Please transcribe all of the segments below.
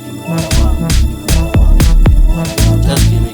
give me what I want, give me what I want, give me what I want, just give me.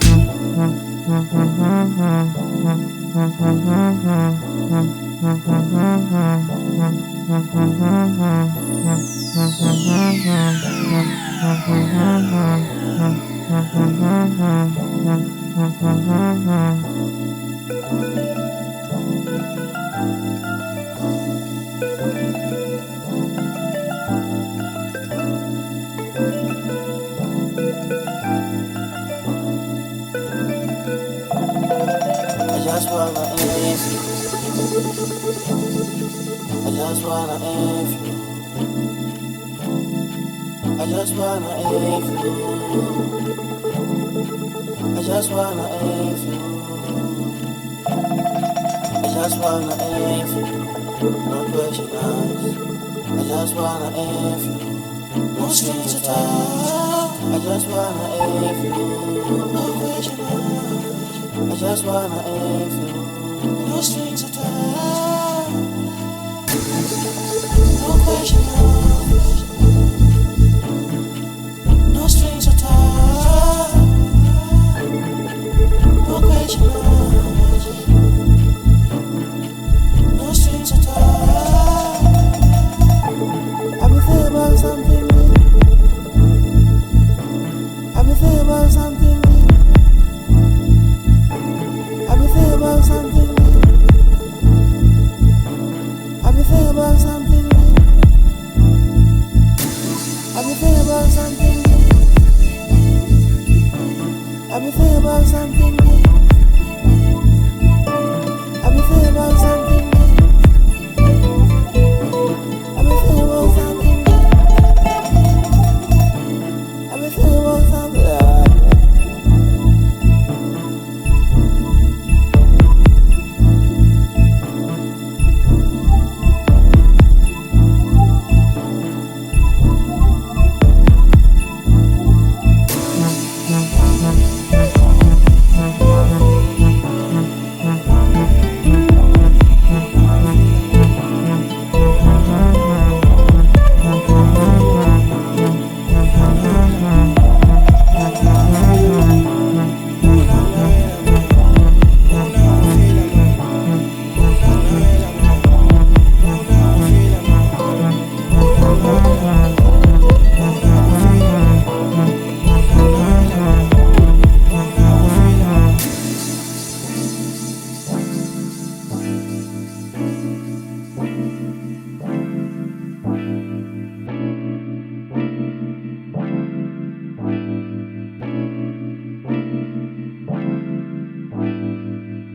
I just wanna if you. I just wanna if you. I just wanna if you. I just wanna if you. I just wanna if you. No question asked. I just wanna if you. No strings attached. I just wanna if you. No question asked. I just wanna if you. No strings attached. No question asked.